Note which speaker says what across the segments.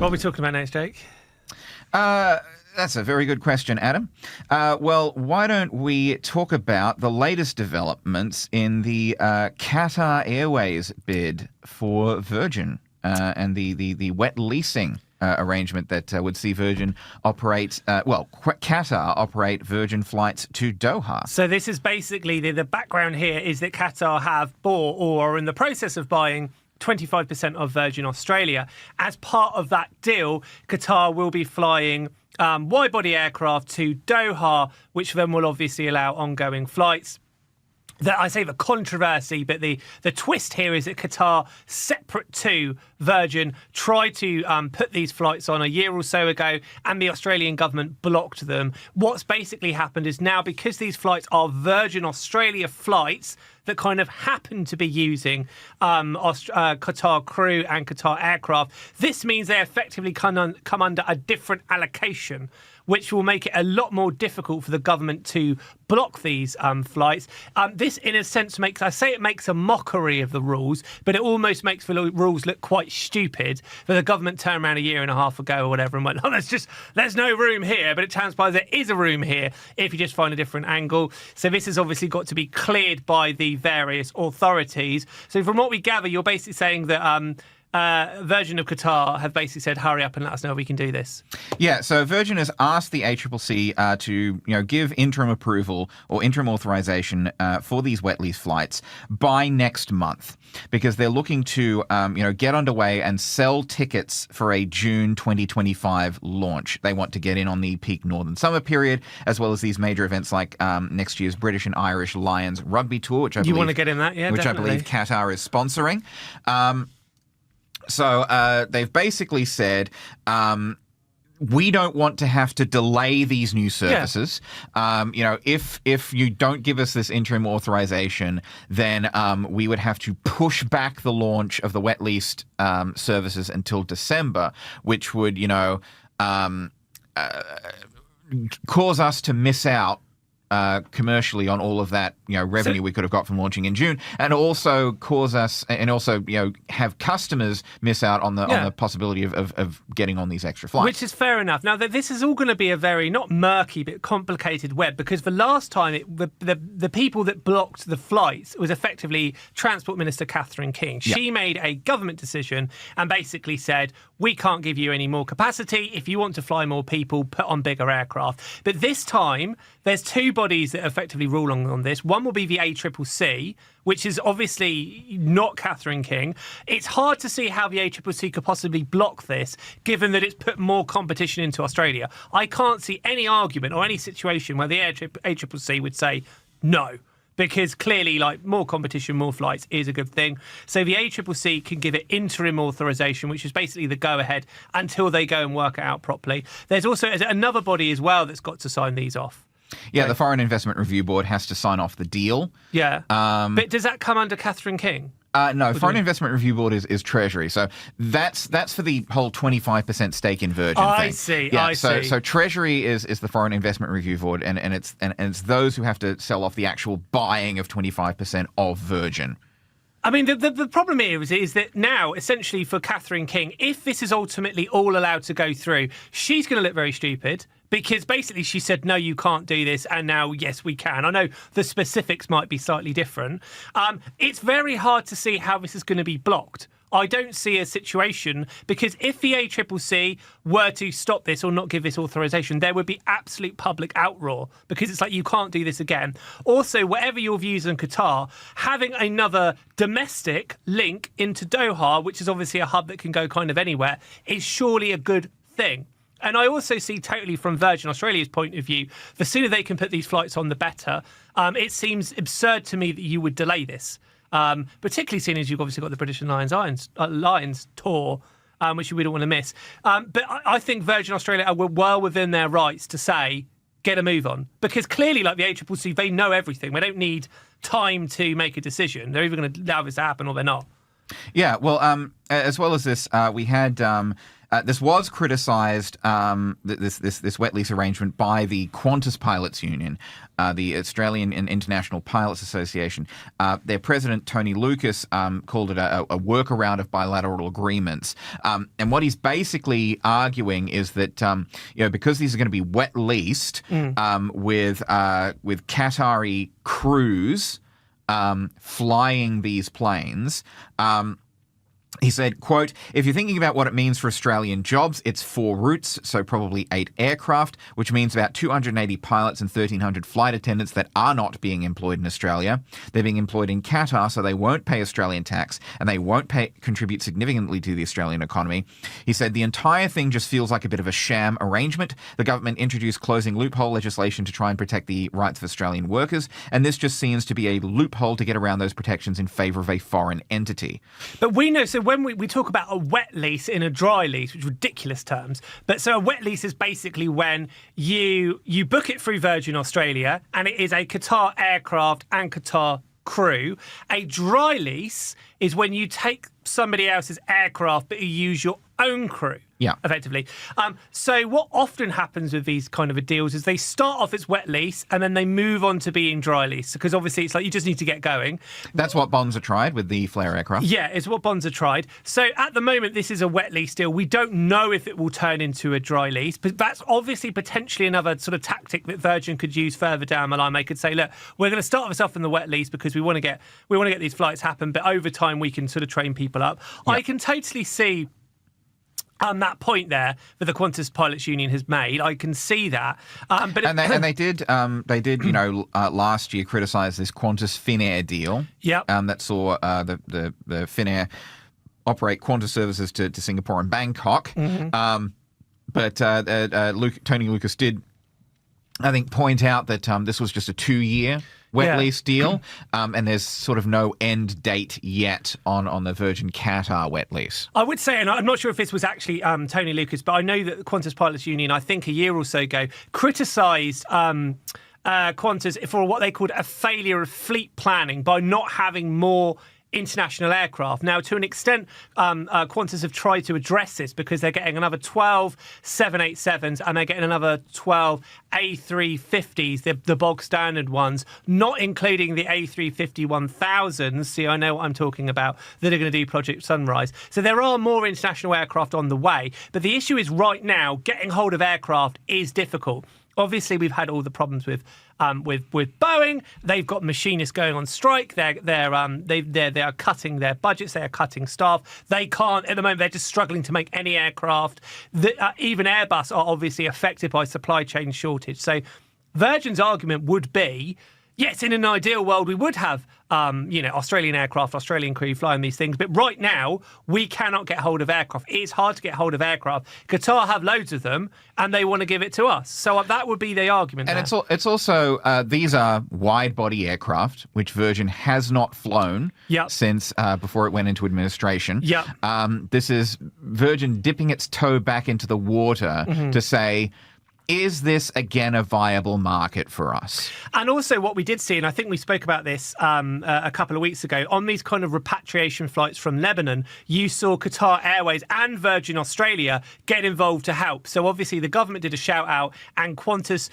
Speaker 1: What are we talking about next, Jake?
Speaker 2: That's a very good question, Adam. Well, why don't we talk about the latest developments in the Qatar Airways bid for Virgin and the wet leasing arrangement that would see Virgin operate, Qatar operate Virgin flights to Doha.
Speaker 1: So this is basically, the background here is that Qatar have bought or are in the process of buying 25% of Virgin Australia. As part of that deal, Qatar will be flying wide-body aircraft to Doha, which then will obviously allow ongoing flights. I say the controversy, but the twist here is that Qatar, separate to Virgin, tried to put these flights on a year or so ago, and the Australian government blocked them. What's basically happened is now, because these flights are Virgin Australia flights that kind of happen to be using Qatar crew and Qatar aircraft, this means they effectively come under a different allocation, which will make it a lot more difficult for the government to block these flights. This, in a sense, makes a mockery of the rules, but it almost makes the rules look quite stupid. For the government turned around a year and a half ago or whatever and went, oh, there's no room here, but it transpires there is a room here if you just find a different angle. So this has obviously got to be cleared by the various authorities. So from what we gather, you're basically saying that Virgin of Qatar have basically said, hurry up and let us know if we can do this.
Speaker 2: Yeah, so Virgin has asked the ACCC to give interim approval or interim authorization for these wet lease flights by next month, because they're looking to get underway and sell tickets for a June 2025 launch. They want to get in on the peak northern summer period, as well as these major events like next year's British and Irish Lions rugby tour, which I believe,
Speaker 1: you want to get in that, yeah,
Speaker 2: which
Speaker 1: definitely.
Speaker 2: I believe Qatar is sponsoring. So they've basically said, we don't want to have to delay these new services. Yeah. If you don't give us this interim authorization, then we would have to push back the launch of the wet leased services until December, which would, cause us to miss out commercially on all of that revenue we could have got from launching in June, and also cause us and also have customers miss out on the possibility of getting on these extra flights,
Speaker 1: which is fair enough. Now this is all going to be a very not murky but complicated web, because the last time the people that blocked the flights was effectively Transport Minister Catherine King. She made a government decision and basically said, we can't give you any more capacity. If you want to fly more people, put on bigger aircraft. But this time there's two bodies that effectively rule on this. One will be the ACCC, which is obviously not Catherine King. It's hard to see how the ACCC could possibly block this, given that it's put more competition into Australia. I can't see any argument or any situation where the ACCC would say no, because clearly, more competition, more flights is a good thing. So the ACCC can give it interim authorization, which is basically the go-ahead until they go and work it out properly. There's also another body as well that's got to sign these off.
Speaker 2: Yeah, the Foreign Investment Review Board has to sign off the deal.
Speaker 1: Yeah. But does that come under Catherine King?
Speaker 2: No, Foreign Investment Review Board is Treasury. So that's for the whole 25% stake in Virgin thing.
Speaker 1: I see.
Speaker 2: Yeah,
Speaker 1: I see.
Speaker 2: So Treasury is the Foreign Investment Review Board, and it's those who have to sell off the actual buying of 25% of Virgin.
Speaker 1: I mean, the problem here is that now, essentially for Catherine King, if this is ultimately all allowed to go through, she's going to look very stupid, because basically she said, no, you can't do this, and now, yes, we can. I know the specifics might be slightly different. It's very hard to see how this is going to be blocked. I don't see a situation, because if the ACCC were to stop this or not give this authorization, there would be absolute public outroar, because it's like, you can't do this again. Also, whatever your views on Qatar, having another domestic link into Doha, which is obviously a hub that can go kind of anywhere, is surely a good thing. And I also see, totally from Virgin Australia's point of view, the sooner they can put these flights on, the better. It seems absurd to me that you would delay this. Particularly seeing as you've obviously got the British and Lions tour, which we don't want to miss. But I think Virgin Australia are well within their rights to say, get a move on. Because clearly, like the ACCC, they know everything. They don't need time to make a decision. They're either going to allow this to happen or they're not.
Speaker 2: Yeah, well, as well as this, we had this was criticised, this wet lease arrangement, by the Qantas Pilots Union, the Australian and International Pilots Association. Their president, Tony Lucas, called it a workaround of bilateral agreements. And what he's basically arguing is that because these are going to be wet leased with Qatari crews flying these planes. He said, quote, "If you're thinking about what it means for Australian jobs, it's 4 routes, so probably 8 aircraft, which means about 280 pilots and 1,300 flight attendants that are not being employed in Australia. They're being employed in Qatar, so they won't pay Australian tax, and they won't contribute significantly to the Australian economy." He said, "The entire thing just feels like a bit of a sham arrangement. The government introduced closing loophole legislation to try and protect the rights of Australian workers, and this just seems to be a loophole to get around those protections in favour of a foreign entity."
Speaker 1: But we know, so when we talk about a wet lease in a dry lease, which are ridiculous terms, but so a wet lease is basically when you book it through Virgin Australia and it is a Qatar aircraft and Qatar crew. A dry lease is when you take somebody else's aircraft but you use your own crew.
Speaker 2: Yeah.
Speaker 1: Effectively. So what often happens with these kind of deals is they start off as wet lease and then they move on to being dry lease, because obviously it's like you just need to get going.
Speaker 2: That's what bonds are tried with the Flare aircraft.
Speaker 1: Yeah, it's what bonds are tried. So at the moment, this is a wet lease deal. We don't know if it will turn into a dry lease, but that's obviously potentially another sort of tactic that Virgin could use further down the line. They could say, look, we're going to start this off in the wet lease because we want to get these flights happen, but over time we can sort of train people up. Yeah. I can totally see that point there that the Qantas Pilots Union has made. I can see that.
Speaker 2: They did, last year criticise this Qantas Finnair deal.
Speaker 1: Yep.
Speaker 2: That saw the Finnair operate Qantas services to Singapore and Bangkok. Mm-hmm. But Tony Lucas did, I think, point out that this was just a 2-year wet lease deal, and there's sort of no end date yet on the Virgin Qatar wet lease.
Speaker 1: I would say, and I'm not sure if this was actually Tony Lucas, but I know that the Qantas Pilots Union, I think a year or so ago, criticised Qantas for what they called a failure of fleet planning by not having more international aircraft. Now, to an extent, Qantas have tried to address this because they're getting another 12 787s and they're getting another 12 A350s, the bog standard ones, not including the A350-1000s. See, I know what I'm talking about, that are going to do Project Sunrise. So there are more international aircraft on the way. But the issue is right now, getting hold of aircraft is difficult. Obviously, we've had all the problems with Boeing. They've got machinists going on strike. They are cutting their budgets. They are cutting staff. They can't at the moment. They're just struggling to make any aircraft. Even Airbus are obviously affected by supply chain shortage. So Virgin's argument would be, yes, in an ideal world, we would have, Australian aircraft, Australian crew flying these things. But right now, we cannot get hold of aircraft. It's hard to get hold of aircraft. Qatar have loads of them, and they want to give it to us. So that would be the argument.
Speaker 2: And it's also, these are wide-body aircraft, which Virgin has not flown since before it went into administration. This is Virgin dipping its toe back into the water to say, is this, again, a viable market for us?
Speaker 1: And also what we did see, and I think we spoke about this a couple of weeks ago, on these kind of repatriation flights from Lebanon, you saw Qatar Airways and Virgin Australia get involved to help. So obviously the government did a shout out and Qantas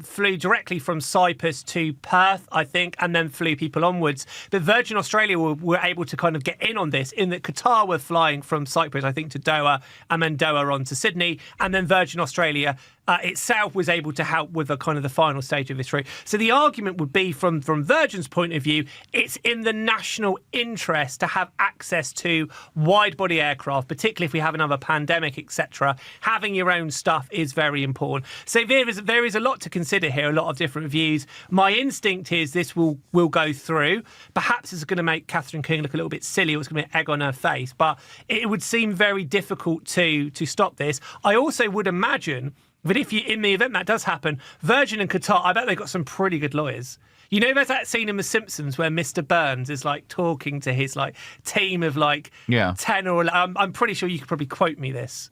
Speaker 1: flew directly from Cyprus to Perth, I think, and then flew people onwards. But Virgin Australia were able to kind of get in on this, in that Qatar were flying from Cyprus, I think, to Doha, and then Doha on to Sydney, and then Virgin Australia itself was able to help with the kind of the final stage of this route. So the argument would be, from Virgin's point of view, it's in the national interest to have access to wide-body aircraft, particularly if we have another pandemic, etc. Having your own stuff is very important. So there is a lot to consider here, a lot of different views. My instinct is this will go through. Perhaps it's going to make Catherine King look a little bit silly. It's going to be an egg on her face. But it would seem very difficult to stop this. I also would imagine but in the event that does happen, Virgin and Qatar, I bet they've got some pretty good lawyers. You know, there's that scene in The Simpsons where Mr. Burns is like talking to his team of 10 or 11. I'm pretty sure you could probably quote me this.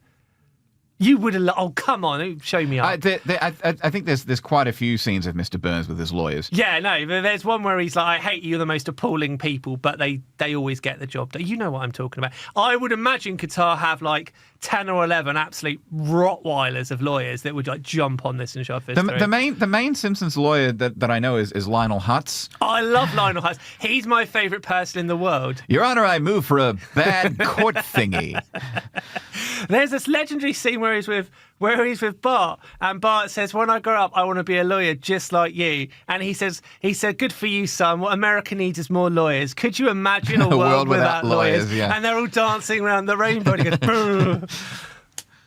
Speaker 1: You would have. Oh, come on, show me up.
Speaker 2: I think there's quite a few scenes of Mr. Burns with his lawyers.
Speaker 1: Yeah, no, there's one where he's like, I hate you, the most appalling people, but they always get the job done. You know what I'm talking about. I would imagine Qatar have like 10 or 11 absolute Rottweilers of lawyers that would like jump on this and shove this through.
Speaker 2: The main Simpsons lawyer that I know is Lionel Hutz.
Speaker 1: I love Lionel Hutz. He's my favourite person in the world.
Speaker 2: Your Honor, I move for a bad court thingy.
Speaker 1: There's this legendary scene where he's with Bart, and Bart says, "When I grow up, I want to be a lawyer just like you." And he said, "Good for you, son. What America needs is more lawyers. Could you imagine a world without lawyers?"
Speaker 2: Yeah.
Speaker 1: And they're all dancing around the rainbow. And he goes, "Brr."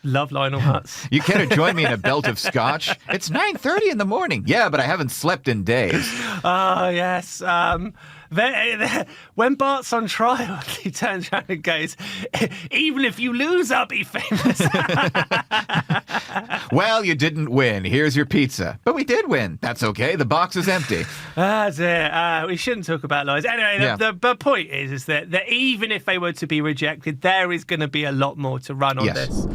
Speaker 1: Love Lionel Hutz.
Speaker 2: You care to join me in a belt of scotch? It's 9:30 in the morning. Yeah, but I haven't slept in days.
Speaker 1: Oh, yes. When Bart's on trial, he turns around and goes, "Even if you lose, I'll be famous."
Speaker 2: Well, you didn't win. Here's your pizza. But we did win. That's okay. The box is empty.
Speaker 1: That's it. We shouldn't talk about lawyers. Anyway,
Speaker 2: Yeah.
Speaker 1: the point is that even if they were to be rejected, there is going to be a lot more to run on
Speaker 2: Yes.
Speaker 1: this.